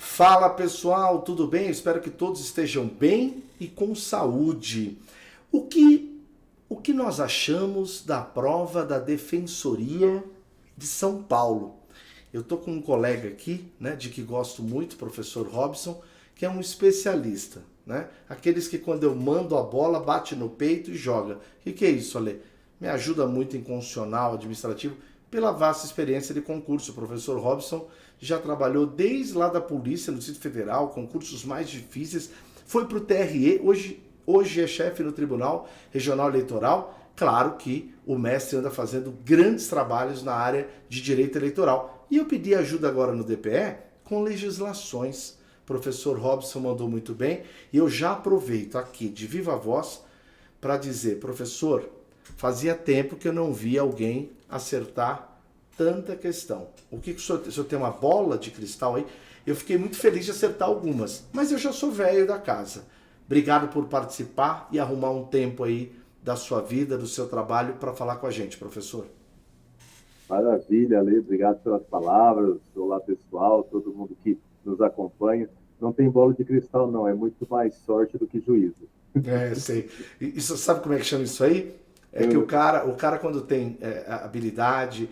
Fala pessoal, tudo bem? Eu espero que todos estejam bem e com saúde. O que, o que nós achamos da prova da Defensoria de São Paulo? Eu tô com um colega aqui, né, de que gosto muito, professor Robson, que é um especialista, né? Aqueles que quando eu mando a bola bate no peito e joga. O que é isso, Ale? Me ajuda muito em constitucional, administrativo, pela vasta experiência de concurso. O professor Robson já trabalhou desde lá da polícia, no Distrito Federal, concursos mais difíceis, foi para o TRE, hoje é chefe no Tribunal Regional Eleitoral. Claro que o mestre anda fazendo grandes trabalhos na área de direito eleitoral. E eu pedi ajuda agora no DPE com legislações. O professor Robson mandou muito bem e eu já aproveito aqui de viva voz para dizer, professor, fazia tempo que eu não via alguém acertar tanta questão. O senhor tem uma bola de cristal aí? Eu fiquei muito feliz de acertar algumas, mas eu já sou velho da casa. Obrigado por participar e arrumar um tempo aí da sua vida, do seu trabalho, para falar com a gente, professor. Maravilha, Ale, obrigado pelas palavras. Olá, pessoal, todo mundo que nos acompanha. Não tem bola de cristal, não, é muito mais sorte do que juízo. É, sei. E você sabe como é que chama isso aí? É que o cara quando tem habilidade,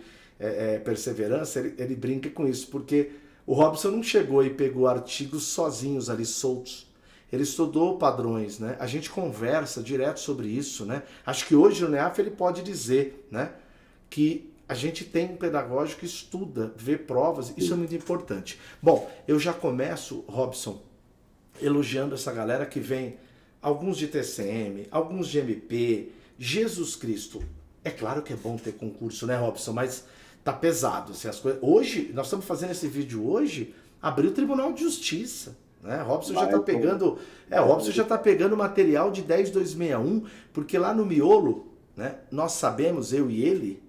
perseverança, ele brinca com isso, porque o Robson não chegou e pegou artigos sozinhos ali, soltos. Ele estudou padrões, né? A gente conversa direto sobre isso, né? Acho que hoje o NEAF ele pode dizer, né, que a gente tem um pedagógico que estuda, vê provas, isso é muito importante. Bom, eu já começo, Robson, elogiando essa galera que vem, alguns de TCM, alguns de MP, Jesus Cristo. É claro que é bom ter concurso, né, Robson? Mas tá pesado. Assim, as coisas. Hoje, nós estamos fazendo esse vídeo hoje, abriu o Tribunal de Justiça. Né? Robson já está pegando. Robson já está pegando material de 10261, porque lá no miolo, né, nós sabemos, eu e ele,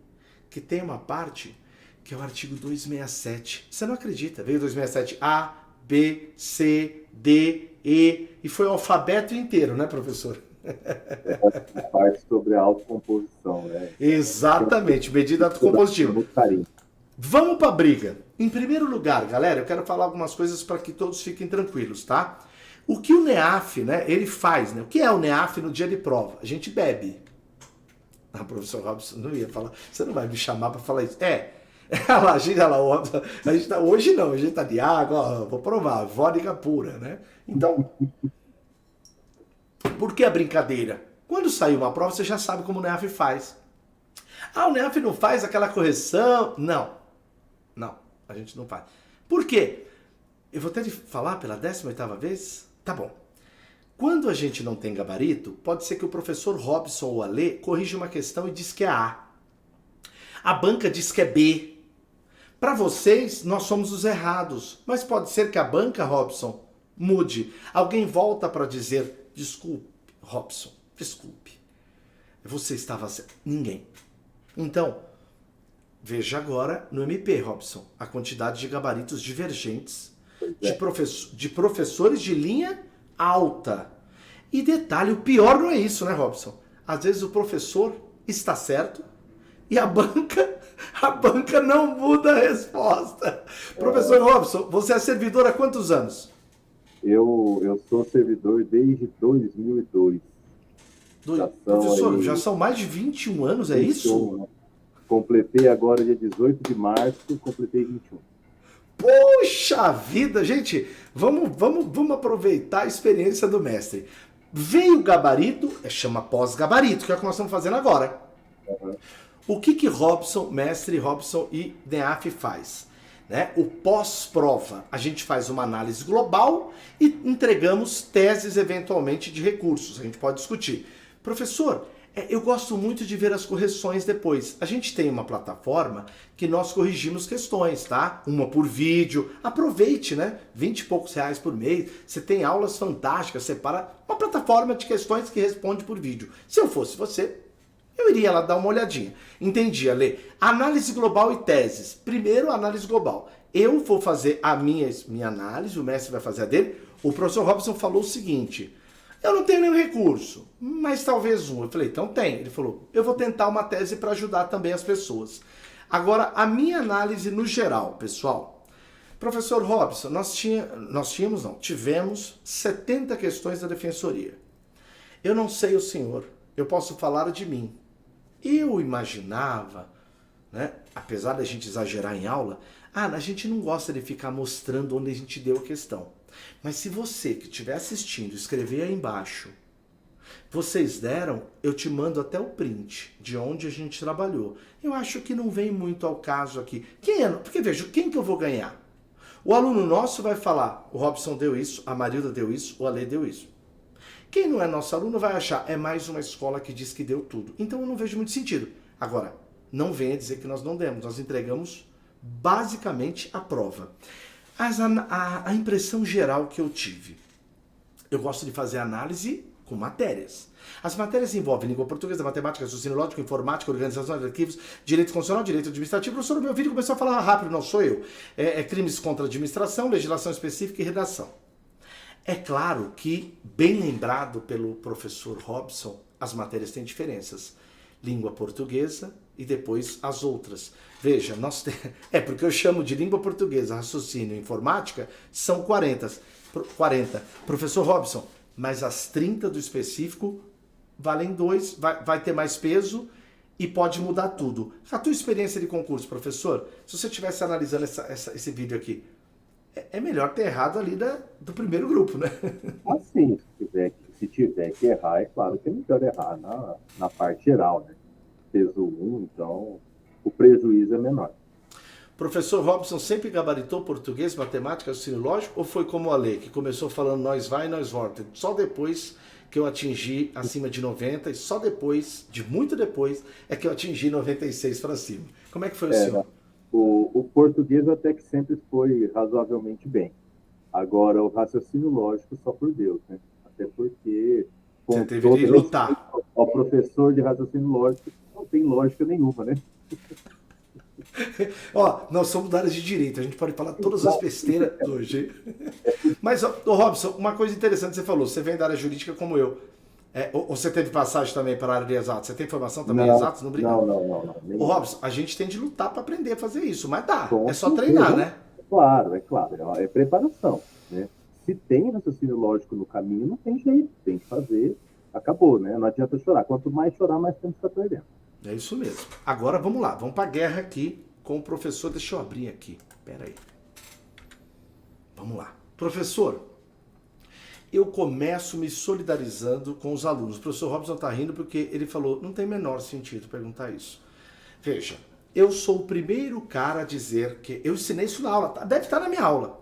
que tem uma parte que é o artigo 267. Você não acredita? Veio 267A, B, C, D, E, e foi o alfabeto inteiro, né, professor? A parte sobre a autocomposição, né? Exatamente, medida autocompositiva. Muito carinho. Vamos para a briga. Em primeiro lugar, galera, eu quero falar algumas coisas para que todos fiquem tranquilos, tá? O que o NEAF, né, ele faz, né? O que é o NEAF no dia de prova? A gente bebe. Ah, professor Robson, não ia falar. Você não vai me chamar para falar isso. Olha lá, a gente tá, hoje não, a gente tá de água, ó, vou provar, vodka pura, né? Então, por que a brincadeira? Quando sair uma prova, você já sabe como o NEAF faz. Ah, o NEAF não faz aquela correção? Não, a gente não faz. Por quê? Eu vou ter de falar pela 18ª vez? Tá bom. Quando a gente não tem gabarito, pode ser que o professor Robson ou Alê corrija uma questão e diz que é A. A banca diz que é B. Para vocês, nós somos os errados. Mas pode ser que a banca, Robson, mude. Alguém volta para dizer, desculpe, Robson, desculpe. Você estava certo. Ninguém. Então, veja agora no MP, Robson, a quantidade de gabaritos divergentes de professores de linha alta. E detalhe, o pior não é isso, né, Robson? Às vezes o professor está certo e a banca não muda a resposta. Professor Robson, você é servidor há quantos anos? Eu sou servidor desde 2002. Professor, já são mais de 21 anos, é isso? Completei agora, dia 18 de março, completei 21. Poxa vida, gente, vamos aproveitar a experiência do mestre. Veio o gabarito, chama pós-gabarito, que é o que nós estamos fazendo agora. Uhum. O que Robson, mestre Robson e NEAF faz? Né? O pós-prova, a gente faz uma análise global e entregamos teses eventualmente de recursos, a gente pode discutir. Professor, eu gosto muito de ver as correções depois. A gente tem uma plataforma que nós corrigimos questões, tá? Uma por vídeo. Aproveite, né? 20 e poucos reais por mês. Você tem aulas fantásticas. Separa uma plataforma de questões que responde por vídeo. Se eu fosse você, eu iria lá dar uma olhadinha. Entendi, Ale. Análise global e teses. Primeiro, análise global. Eu vou fazer a minha análise, o mestre vai fazer a dele. O professor Robson falou o seguinte: eu não tenho nenhum recurso, mas talvez um. Eu falei, então tem. Ele falou, eu vou tentar uma tese para ajudar também as pessoas. Agora, a minha análise no geral, pessoal. Professor Robson, tivemos 70 questões da defensoria. Eu não sei o senhor, eu posso falar de mim. Eu imaginava, né, apesar da gente exagerar em aula, a gente não gosta de ficar mostrando onde a gente deu a questão. Mas se você que estiver assistindo escrever aí embaixo, vocês deram, eu te mando até o print de onde a gente trabalhou. Eu acho que não vem muito ao caso aqui. Porque veja, quem que eu vou ganhar? O aluno nosso vai falar, o Robson deu isso, a Marilda deu isso, o Ale deu isso. Quem não é nosso aluno vai achar, é mais uma escola que diz que deu tudo. Então eu não vejo muito sentido. Agora, não venha dizer que nós não demos, nós entregamos basicamente a prova. A impressão geral que eu tive, eu gosto de fazer análise com matérias. As matérias envolvem língua portuguesa, matemática, raciocínio lógico, informática, organização de arquivos, direito constitucional, direito administrativo. O professor, meu vídeo começou a falar rápido, não sou eu. Crimes contra a administração, legislação específica e redação. É claro que, bem lembrado pelo professor Robson, as matérias têm diferenças. Língua portuguesa e depois as outras. Veja, porque eu chamo de língua portuguesa, raciocínio e informática, são 40. Professor Robson, mas as 30 do específico valem 2, vai ter mais peso e pode mudar tudo. A tua experiência de concurso, professor, se você estivesse analisando esse vídeo aqui, é melhor ter errado ali do primeiro grupo, né? Assim, se tiver que errar, é claro que é melhor errar na parte geral, né? Peso 1, então o prejuízo é menor. Professor Robson sempre gabaritou português, matemática, raciocínio lógico, ou foi como a lei, que começou falando nós vai e nós volta? Só depois que eu atingi acima de 90 e só depois, de muito depois, é que eu atingi 96 para cima. Como é que foi o senhor? O português até que sempre foi razoavelmente bem. Agora, o raciocínio lógico só por Deus, né? Até porque... Você teve que lutar. O professor de raciocínio lógico não tem lógica nenhuma, né? Ó, nós somos da área de direito, a gente pode falar todas as besteiras hoje. Mas, Robson, uma coisa interessante que você falou, você vem da área jurídica como eu. Ou você teve passagem também para a área de exatos? Você tem formação também em exatos? Não. Ô, Robson, a gente tem de lutar para aprender a fazer isso, mas dá. É só treinar, né? Claro. É preparação, né? Se tem raciocínio lógico no caminho, não tem jeito, tem que fazer, acabou, né? Não adianta chorar. Quanto mais chorar, mais tempo está perdendo. É isso mesmo. Agora vamos lá, vamos para a guerra aqui com o professor. Deixa eu abrir aqui. Pera aí. Vamos lá. Professor, eu começo me solidarizando com os alunos. O professor Robson está rindo porque ele falou, não tem menor sentido perguntar isso. Veja, eu sou o primeiro cara a dizer que... Eu ensinei isso na aula, deve estar na minha aula.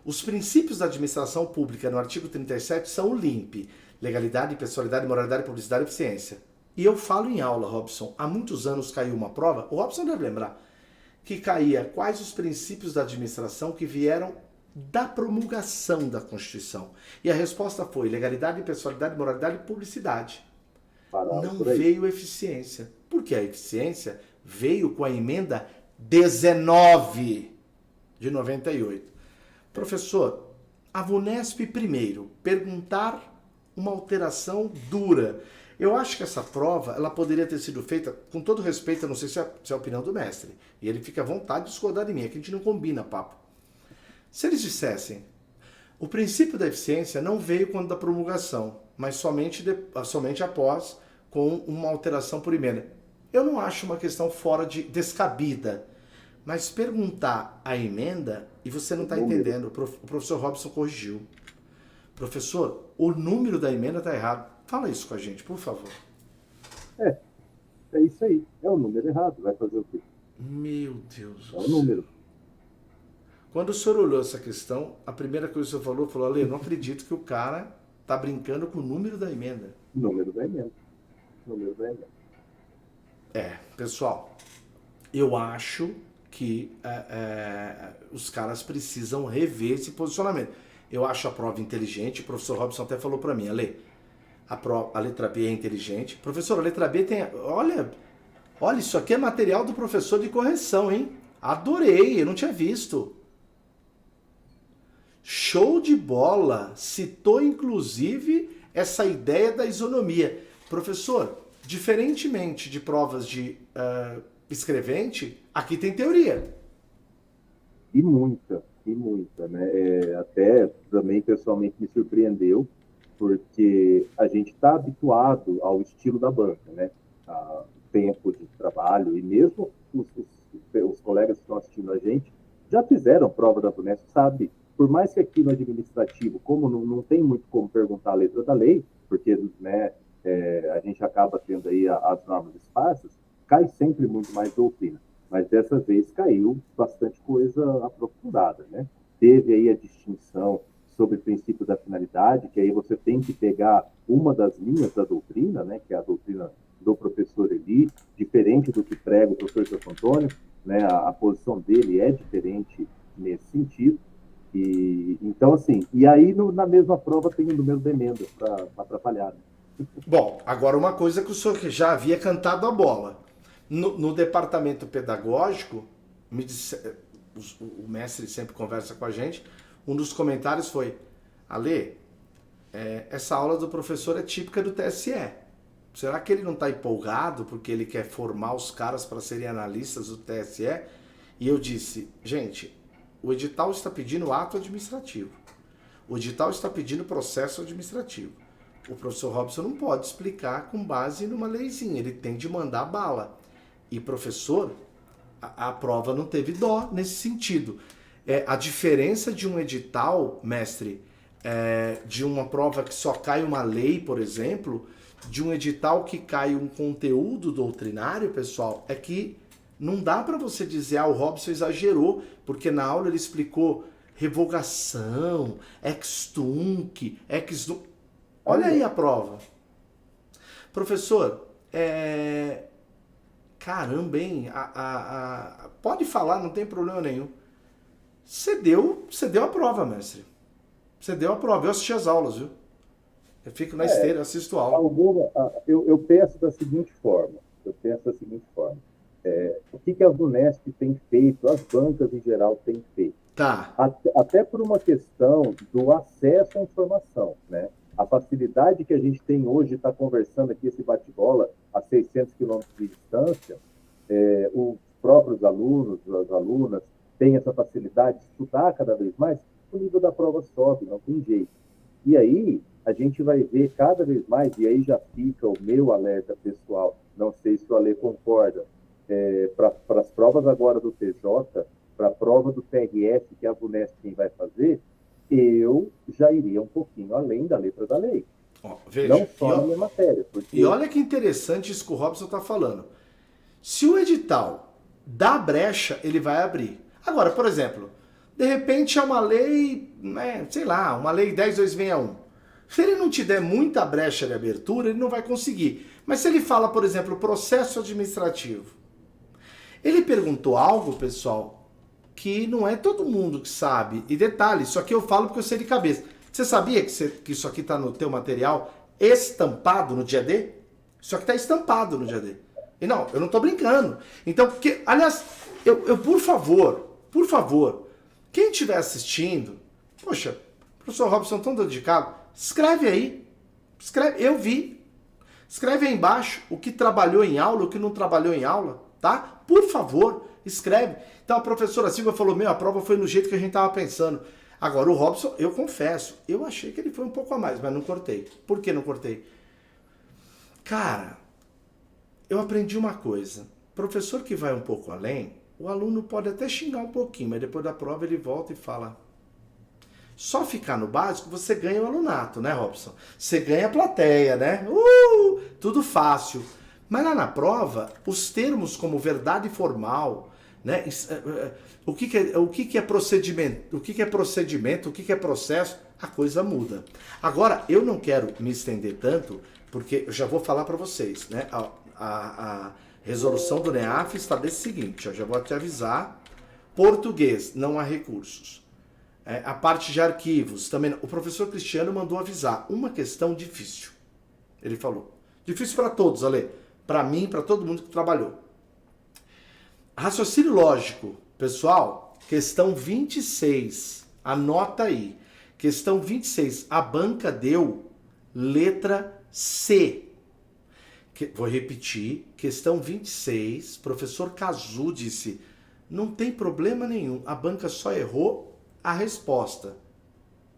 Os princípios da administração pública no artigo 37 são o LIMP. Legalidade, pessoalidade, moralidade, publicidade e eficiência. E eu falo em aula, Robson, há muitos anos caiu uma prova, o Robson deve lembrar, que caía quais os princípios da administração que vieram da promulgação da Constituição. E a resposta foi legalidade, pessoalidade, moralidade e publicidade. Não veio eficiência. Porque a eficiência veio com a emenda 19 de 98. Professor, a VUNESP primeiro, perguntar uma alteração dura. Eu acho que essa prova, ela poderia ter sido feita, com todo respeito, eu não sei se é a opinião do mestre, e ele fica à vontade de discordar de mim, é que a gente não combina papo. Se eles dissessem, o princípio da eficiência não veio quando da promulgação, mas somente após, com uma alteração por emenda. Eu não acho uma questão fora de descabida, mas perguntar a emenda, e você não está entendendo, o professor Robson corrigiu. Professor, o número da emenda está errado. Fala isso com a gente, por favor. É isso aí. É o número errado. Vai fazer o quê? Meu Deus. É o número. Quando o senhor olhou essa questão, a primeira coisa que o senhor falou, Ale, eu não acredito que o cara está brincando com o número da emenda. Número da emenda. Pessoal, eu acho que os caras precisam rever esse posicionamento. Eu acho a prova inteligente, o professor Robson até falou para mim, Ale, a letra B é inteligente. Professor, a letra B tem... Olha, isso aqui é material do professor de correção, hein? Adorei, eu não tinha visto. Show de bola! Citou, inclusive, essa ideia da isonomia. Professor, diferentemente de provas de escrevente, aqui tem teoria. E muita. E muita, né? Até também pessoalmente me surpreendeu, porque a gente está habituado ao estilo da banca, né? A tempo de trabalho, e mesmo os colegas que estão assistindo a gente já fizeram prova da Vunesp, sabe? Por mais que aqui no administrativo, como não tem muito como perguntar a letra da lei, porque, né, a gente acaba tendo aí as normas esparsas, cai sempre muito mais doutrina. Mas dessa vez caiu bastante coisa aprofundada, né? Teve aí a distinção sobre o princípio da finalidade, que aí você tem que pegar uma das linhas da doutrina, né, que é a doutrina do professor Eli, diferente do que prega o professor Santo Antônio, né, a posição dele é diferente nesse sentido. E então, assim, e aí na mesma prova tem o número de emendas para atrapalhar, né? Bom, agora uma coisa que o senhor já havia cantado a bola. No departamento pedagógico, o mestre sempre conversa com a gente, um dos comentários foi: Ale, essa aula do professor é típica do TSE. Será que ele não está empolgado porque ele quer formar os caras para serem analistas do TSE? E eu disse: gente, o edital está pedindo ato administrativo. O edital está pedindo processo administrativo. O professor Robson não pode explicar com base numa leizinha, ele tem de mandar bala. E professor, a prova não teve dó nesse sentido. A diferença de um edital, mestre, de uma prova que só cai uma lei, por exemplo, de um edital que cai um conteúdo doutrinário, pessoal, é que não dá para você dizer, o Robson exagerou, porque na aula ele explicou revogação, ex-tunc, ex-tunc. Olha aí a prova. Professor, caramba, hein? Pode falar, não tem problema nenhum. Você deu a prova, mestre. Você deu a prova. Eu assisti as aulas, viu? Eu fico na esteira, assisto a aula. Eu penso da seguinte forma. O que a Vunesp tem feito, as bancas em geral têm feito. Tá. Até por uma questão do acesso à informação, né? A facilidade que a gente tem hoje de estar conversando aqui, esse bate-bola, a 600 quilômetros de distância, os próprios alunos, as alunas, têm essa facilidade de estudar cada vez mais, o nível da prova sobe, não tem jeito. E aí, a gente vai ver cada vez mais, e aí já fica o meu alerta pessoal, não sei se o Ale concorda, para as provas agora do TJ, para a prova do TRF, que a Vunesp quem vai fazer, eu já iria um pouquinho além da letra da lei. Veja, não só na minha matéria. Porque... E olha que interessante isso que o Robson está falando. Se o edital dá brecha, ele vai abrir. Agora, por exemplo, de repente é uma lei, sei lá, uma lei 10261. Se ele não te der muita brecha de abertura, ele não vai conseguir. Mas se ele fala, por exemplo, processo administrativo, ele perguntou algo, pessoal, que não é todo mundo que sabe. E detalhe, isso aqui eu falo porque eu sei de cabeça. Você sabia que isso aqui está no teu material estampado no dia D? Isso aqui está estampado no dia D. E não, eu não estou brincando. Então, aliás, eu por favor, quem estiver assistindo, poxa, professor Robson tão dedicado, escreve aí. Escreve, eu vi. Escreve aí embaixo o que trabalhou em aula, o que não trabalhou em aula, tá? Por favor, escreve. Então a professora Silvia falou, a prova foi no jeito que a gente estava pensando. Agora o Robson, eu confesso, eu achei que ele foi um pouco a mais, mas não cortei. Por que não cortei? Cara, eu aprendi uma coisa. Professor que vai um pouco além, o aluno pode até xingar um pouquinho, mas depois da prova ele volta e fala. Só ficar no básico, você ganha o alunato, né, Robson? Você ganha a plateia, né? Tudo fácil. Mas lá na prova, os termos como verdade formal, né? O que é procedimento, o que é processo, a coisa muda. Agora, eu não quero me estender tanto, porque eu já vou falar para vocês, né? A resolução do NEAF está desse seguinte, eu já vou te avisar, português, não há recursos. A parte de arquivos, também, o professor Cristiano mandou avisar, uma questão difícil. Ele falou, difícil para todos, Ale, para mim, para todo mundo que trabalhou. Raciocínio lógico, pessoal, questão 26, anota aí. Questão 26, a banca deu letra C. Vou repetir, questão 26, professor Cazu disse, não tem problema nenhum, a banca só errou a resposta.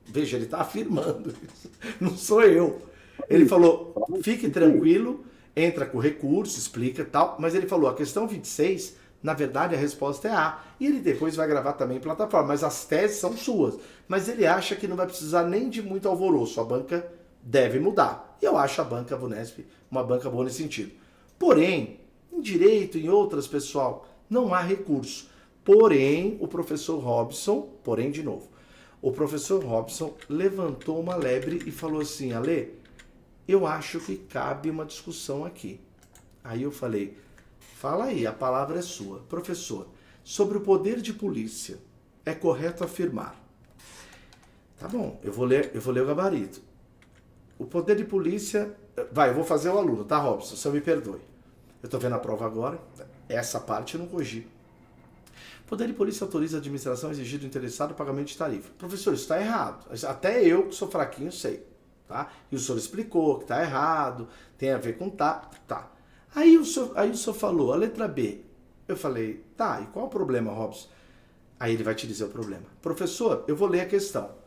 Veja, ele está afirmando isso. Não sou eu. Ele falou, fique tranquilo, entra com recurso, explica e tal, mas ele falou, a questão 26, na verdade a resposta é A. E ele depois vai gravar também em plataforma, mas as teses são suas. Mas ele acha que não vai precisar nem de muito alvoroço, a banca deve mudar. E eu acho a banca Vunesp uma banca boa nesse sentido. Porém, em direito, em outras, pessoal, não há recurso. Porém, o professor Robson, de novo, o professor Robson levantou uma lebre e falou assim, Ale, eu acho que cabe uma discussão aqui. Aí eu falei, fala aí, a palavra é sua. Professor, sobre o poder de polícia, é correto afirmar. Tá bom, eu vou ler o gabarito. O poder de polícia... Vai, eu vou fazer o aluno, tá, Robson? Você me perdoe. Eu tô vendo a prova agora, essa parte eu não corrigi. Poder de polícia autoriza a administração a exigir do interessado o pagamento de tarifa. Professor, isso está errado. Até eu, que sou fraquinho, sei. Tá? E o senhor explicou que está errado, tem a ver com tá. Aí o senhor falou, a letra B. Eu falei, tá, e qual o problema, Robson? Aí ele vai te dizer o problema. Professor, eu vou ler a questão.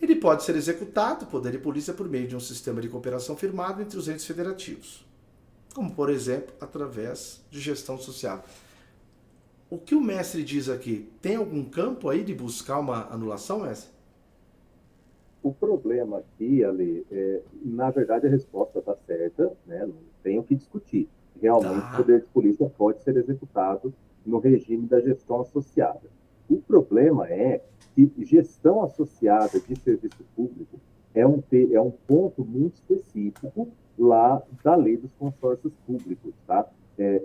Ele pode ser executado, poder de polícia, por meio de um sistema de cooperação firmado entre os entes federativos. Como, por exemplo, através de gestão social. O que o mestre diz aqui? Tem algum campo aí de buscar uma anulação, mestre? O problema aqui, Ale, na verdade a resposta está certa, né? Não tem o que discutir. Realmente o poder de polícia pode ser executado no regime da gestão associada. O problema é que gestão associada de serviço público é um ponto muito específico lá da lei dos consórcios públicos, tá?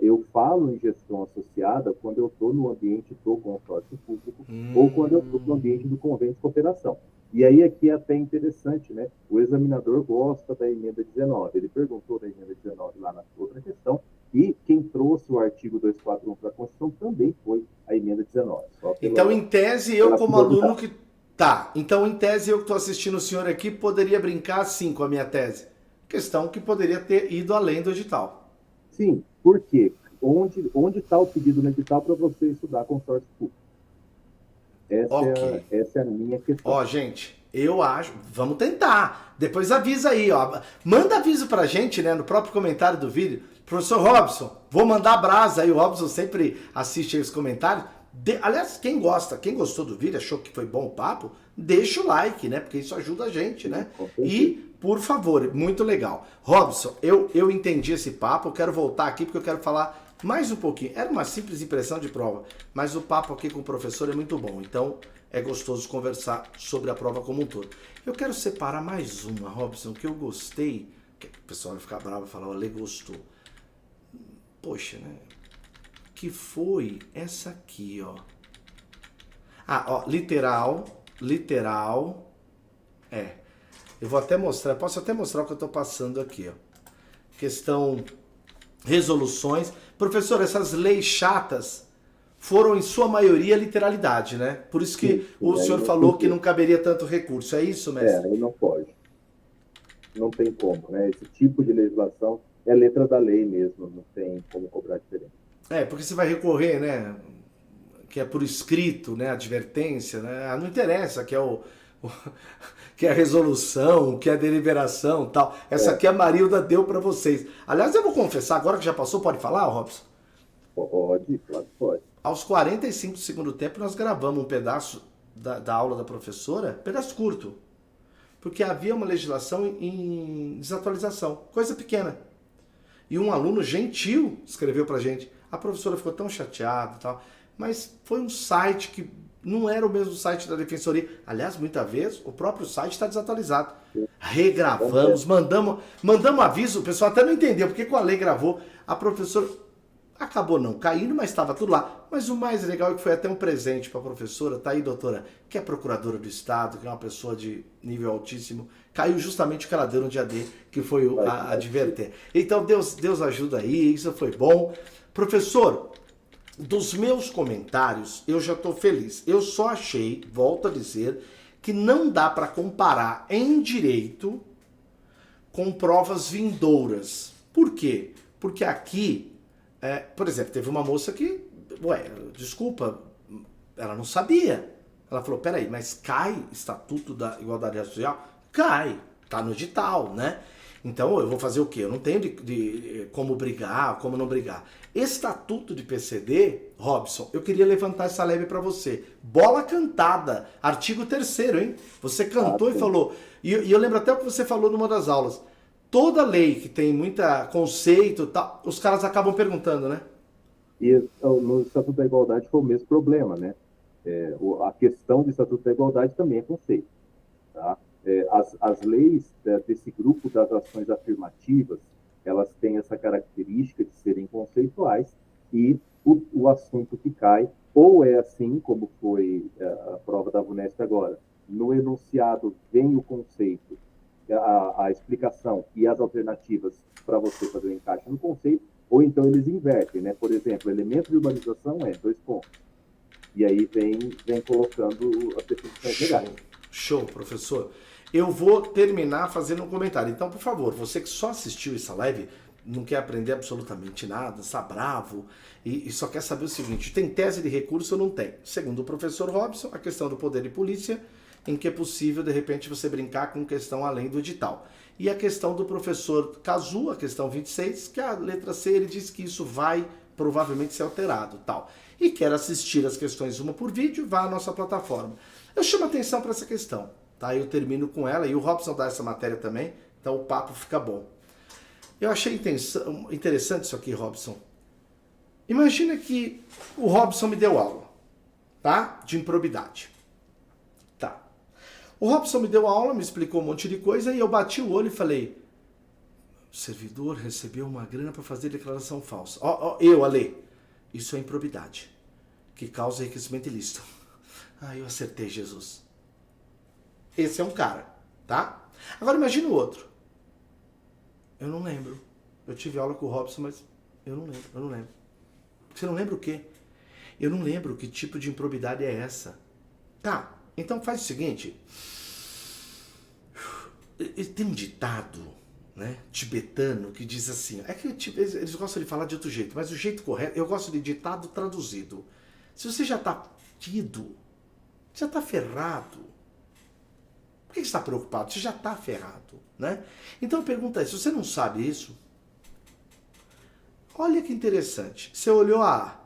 Eu falo em gestão associada quando eu estou no ambiente do consórcio público ou quando eu estou no ambiente do convênio de cooperação. E aí aqui é até interessante, né? O examinador gosta da emenda 19. Ele perguntou da emenda 19 lá na outra questão e quem trouxe o artigo 241 para a Constituição também foi a emenda 19. Então, em tese, eu como aluno que... Tá, então em tese eu que estou assistindo o senhor aqui poderia brincar assim com a minha tese. Questão que poderia ter ido além do edital. Sim, por quê? Onde está o pedido no edital para você estudar consórcio público? Essa é a minha questão. Ó, gente, eu acho... Vamos tentar. Depois avisa aí, ó. Manda aviso pra gente, né, no próprio comentário do vídeo. Professor Robson, vou mandar brasa aí. O Robson sempre assiste aí os comentários. Aliás, quem gostou do vídeo, achou que foi bom o papo, deixa o like, né? Porque isso ajuda a gente, né? E, por favor, muito legal. Robson, eu entendi esse papo, eu quero voltar aqui porque eu quero falar mais um pouquinho. Era uma simples impressão de prova, mas o papo aqui com o professor é muito bom. Então, é gostoso conversar sobre a prova como um todo. Eu quero separar mais uma, Robson, que eu gostei. O pessoal vai ficar bravo e falar, olha, gostou. Poxa, né? Que foi essa aqui, ó. Ó, literal. Eu vou até mostrar, posso até mostrar o que eu tô passando aqui, ó. Questão resoluções. Professor, essas leis chatas foram em sua maioria literalidade, né? Por isso que o senhor falou que não caberia tanto recurso, é isso, mestre? Aí não pode. Não tem como, né? Esse tipo de legislação é letra da lei mesmo, não tem como cobrar diferente. Porque você vai recorrer, né? Que é por escrito, né? Advertência, né? Não interessa, que é que é a resolução, que é a deliberação, tal. Essa aqui a Marilda deu para vocês. Aliás, eu vou confessar, agora que já passou, pode falar, Robson? Pode, claro que pode. Aos 45 do segundo tempo, nós gravamos um pedaço da aula da professora, pedaço curto, porque havia uma legislação em desatualização, coisa pequena. E um aluno gentil escreveu pra gente. A professora ficou tão chateada e tal, mas foi um site que não era o mesmo site da Defensoria. Aliás, muitas vezes, o próprio site está desatualizado. Regravamos, mandamos aviso, o pessoal até não entendeu porque que a lei gravou. A professora acabou não caindo, mas estava tudo lá. Mas o mais legal é que foi até um presente para a professora, tá aí, doutora, que é procuradora do Estado, que é uma pessoa de nível altíssimo. Caiu justamente o que ela deu no dia D, que foi a adverter. Então, Deus ajuda aí, isso foi bom. Professor, dos meus comentários, eu já estou feliz. Eu só achei, volto a dizer, que não dá para comparar em direito com provas vindouras. Por quê? Porque aqui, por exemplo, teve uma moça que, desculpa, ela não sabia. Ela falou, peraí, mas cai Estatuto da Igualdade Racial? Cai, tá no edital, né? Então eu vou fazer o quê? Eu não tenho de como brigar, como não brigar. Estatuto de PCD, Robson, eu queria levantar essa leve para você. Bola cantada, artigo 3º, hein? Você cantou e falou, e eu lembro até o que você falou numa das aulas. Toda lei que tem muita conceito, tá, os caras acabam perguntando, né? E no Estatuto da Igualdade foi o mesmo problema, né? A questão do Estatuto da Igualdade também é conceito. Tá? As leis desse grupo das ações afirmativas, elas têm essa característica de serem conceituais e o assunto que cai, ou é assim, como foi a prova da VUNESP agora, no enunciado vem o conceito, a explicação e as alternativas para você fazer o encaixe no conceito, ou então eles invertem, né? Por exemplo, elemento de urbanização é 2 pontos. E aí vem colocando as definições legais. Show, professor. Eu vou terminar fazendo um comentário. Então, por favor, você que só assistiu essa live, não quer aprender absolutamente nada, está bravo e só quer saber o seguinte, tem tese de recurso ou não tem? Segundo o professor Robson, a questão do poder de polícia, em que é possível, de repente, você brincar com questão além do edital. E a questão do professor Cazu, a questão 26, que a letra C, ele diz que isso vai provavelmente ser alterado, tal. E quer assistir as questões uma por vídeo, vá à nossa plataforma. Eu chamo atenção para essa questão, tá? Eu termino com ela, e o Robson dá essa matéria também, então o papo fica bom. Eu achei interessante isso aqui, Robson. Imagina que o Robson me deu aula, tá? De improbidade. Tá. O Robson me deu aula, me explicou um monte de coisa, e eu bati o olho e falei, o servidor recebeu uma grana para fazer declaração falsa. Eu, Ale, isso é improbidade, que causa enriquecimento ilícito. Eu acertei, Jesus. Esse é um cara, tá? Agora imagina o outro. Eu não lembro. Eu tive aula com o Robson, mas eu não lembro. Você não lembra o quê? Eu não lembro que tipo de improbidade é essa. Tá, então faz o seguinte. Tem um ditado, né, tibetano, que diz assim, é que eles gostam de falar de outro jeito, mas o jeito correto, eu gosto de ditado traduzido. Se você já tá tido, já tá ferrado, por que você está preocupado? Você já está ferrado, né? Então a pergunta é, se você não sabe isso, olha que interessante. Você olhou a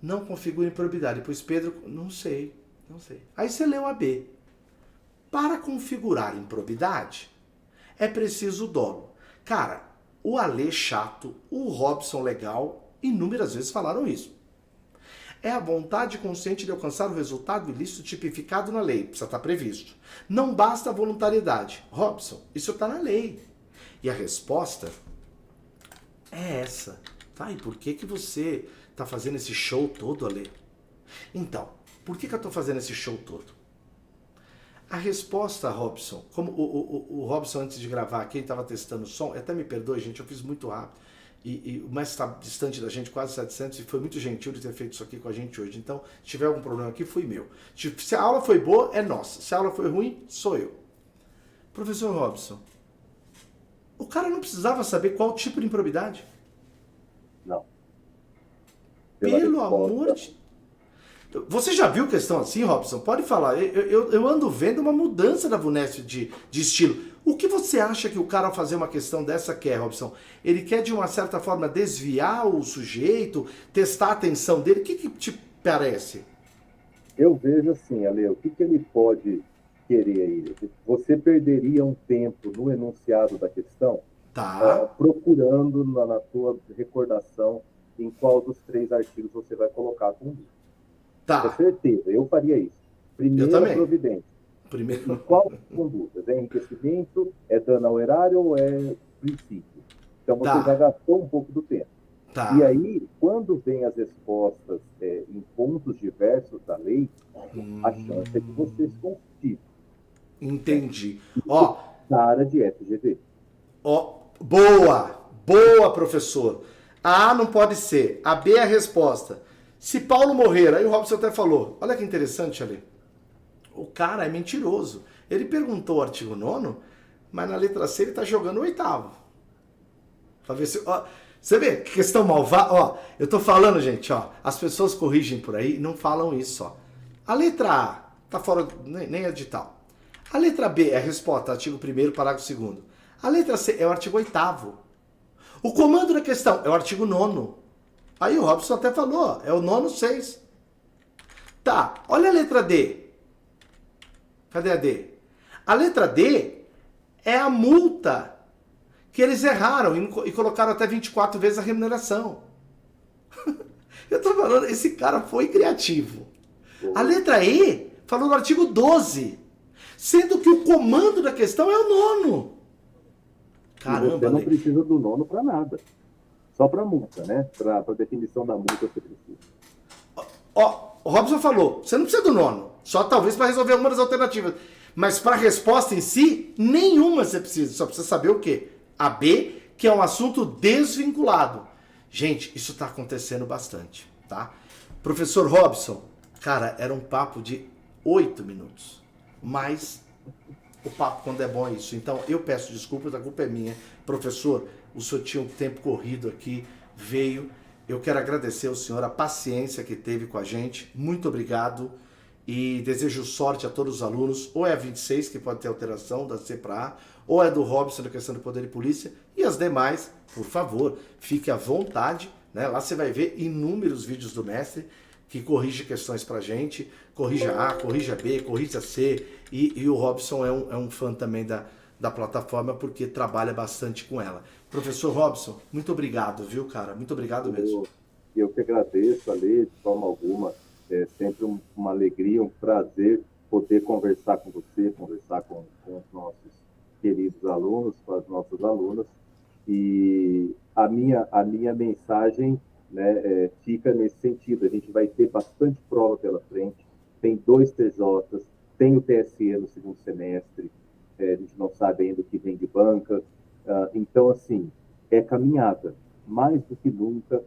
não configura improbidade, pois Pedro, não sei. Aí você leu a B. Para configurar improbidade, é preciso dolo. Cara, o Ale chato, o Robson legal, inúmeras vezes falaram isso. É a vontade consciente de alcançar o resultado ilícito tipificado na lei. Precisa estar previsto. Não basta a voluntariedade. Robson, isso está na lei. E a resposta é essa. Tá, e por que você está fazendo esse show todo, Ale? Então, por que eu estou fazendo esse show todo? A resposta, Robson, como o Robson antes de gravar aqui, ele estava testando o som, até me perdoe, gente, eu fiz muito rápido. E o mais está distante da gente, quase 700, e foi muito gentil de ter feito isso aqui com a gente hoje. Então, se tiver algum problema aqui, foi meu. Se a aula foi boa, é nossa. Se a aula foi ruim, sou eu. Professor Robson, o cara não precisava saber qual tipo de improbidade? Não. Pelo amor de... Você já viu questão assim, Robson? Pode falar. Eu ando vendo uma mudança da VUNESP de estilo. O que você acha que o cara ao fazer uma questão dessa quer, Robson? Ele quer, de uma certa forma, desviar o sujeito, testar a atenção dele? O que te parece? Eu vejo assim, Ale, o que ele pode querer aí? Você perderia um tempo no enunciado da questão, procurando na tua recordação em qual dos 3 artigos você vai colocar com dúvida. Com certeza, eu faria isso. Primeira providência. Em qual condutas? É enriquecimento, é dano ao erário ou é princípio? Então você já gastou um pouco do tempo. E aí, quando vem as respostas em pontos diversos da lei, a chance é que você se confie. Entendi. Na área de FGV. Boa, professor. A não pode ser. A B é a resposta. Se Paulo morrer, aí o Robson até falou, olha que interessante ali. O cara é mentiroso. Ele perguntou o artigo 9º, mas na letra C ele está jogando o 8º. Pra ver se... Você vê que questão malvada? Eu tô falando, gente, as pessoas corrigem por aí e não falam isso, A letra A tá fora, nem edital. A letra B é a resposta, artigo 1º, parágrafo 2º. A letra C é o artigo 8º. O comando da questão é o artigo 9º. Aí o Robson até falou, é o 9º 6. Tá, olha a letra D. Cadê a D? A letra D é a multa que eles erraram e colocaram até 24 vezes a remuneração. Eu tô falando, esse cara foi criativo. A letra E falou no artigo 12, sendo que o comando da questão é o 9º. Caramba, você não precisa do 9º para nada. Só para multa, né? Para definição da multa você precisa. Ó, o Robson falou, você não precisa do 9º, só talvez para resolver uma das alternativas. Mas para a resposta em si, nenhuma você precisa. Só precisa saber o quê? A B, que é um assunto desvinculado. Gente, isso está acontecendo bastante, tá? Professor Robson, cara, era um papo de 8 minutos. Mas o papo, quando é bom, é isso. Então, eu peço desculpas, a culpa é minha. Professor, o senhor tinha um tempo corrido aqui, veio. Eu quero agradecer ao senhor a paciência que teve com a gente. Muito obrigado. E desejo sorte a todos os alunos. Ou é a 26, que pode ter alteração da C para A, ou é do Robson, na questão do poder e polícia. E as demais, por favor, fique à vontade, né? Lá você vai ver inúmeros vídeos do mestre que corrige questões pra gente. Corrija A, corrija B, corrija C. E o Robson é um fã também da plataforma, porque trabalha bastante com ela. Professor Robson, muito obrigado, viu, cara? Muito obrigado mesmo. Eu que agradeço, Ale, de forma alguma. É sempre uma alegria, um prazer poder conversar com você, conversar com os nossos queridos alunos, com as nossas alunas. E a minha mensagem, né, fica nesse sentido. A gente vai ter bastante prova pela frente. Tem 2 TJs, tem o TSE no segundo semestre. A gente não sabe ainda o que vem de banca. Então, assim, é caminhada. Mais do que nunca,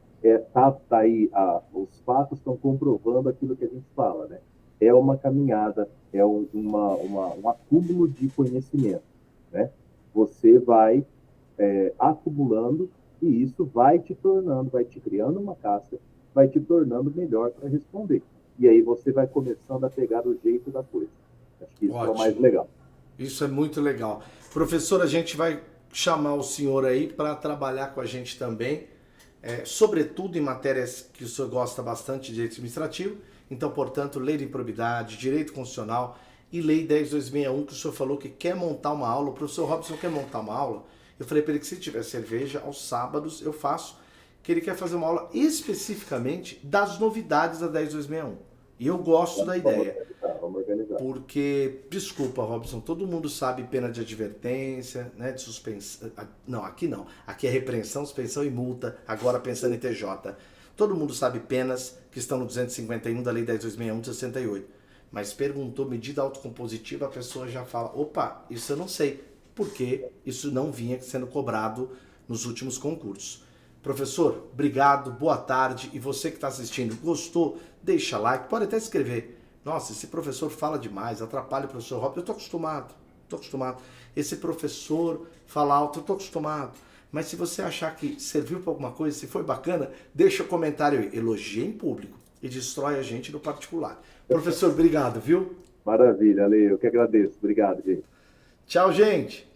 tá aí, os fatos estão comprovando aquilo que a gente fala, né? É uma caminhada, é um acúmulo de conhecimento, né? Você vai acumulando e isso vai te tornando, vai te criando uma casca, vai te tornando melhor para responder. E aí você vai começando a pegar o jeito da coisa. Acho que isso é o mais legal. Isso é muito legal. Professor, a gente vai chamar o senhor aí para trabalhar com a gente também, sobretudo em matérias que o senhor gosta bastante de direito administrativo. Então, portanto, lei de improbidade, direito constitucional e lei 10.261, que o senhor falou que quer montar uma aula. O professor Robson quer montar uma aula. Eu falei para ele que se tiver cerveja, aos sábados eu faço, que ele quer fazer uma aula especificamente das novidades da 10.261. E eu gosto da ideia. Vamos organizar. Porque, desculpa, Robson, todo mundo sabe pena de advertência, né, de suspensão. Não, aqui não. Aqui é repreensão, suspensão e multa, agora pensando em TJ. Todo mundo sabe penas que estão no 251 da Lei 10.261 de 68. Mas perguntou medida autocompositiva, a pessoa já fala, opa, isso eu não sei, porque isso não vinha sendo cobrado nos últimos concursos. Professor, obrigado, boa tarde. E você que está assistindo, gostou? Deixa like, pode até escrever. Nossa, esse professor fala demais, atrapalha o professor Robson. Eu estou acostumado. Esse professor fala alto, eu estou acostumado. Mas se você achar que serviu para alguma coisa, se foi bacana, deixa o comentário aí. Elogia em público e destrói a gente no particular. Professor, obrigado, viu? Maravilha, Ale, eu que agradeço. Obrigado, gente. Tchau, gente.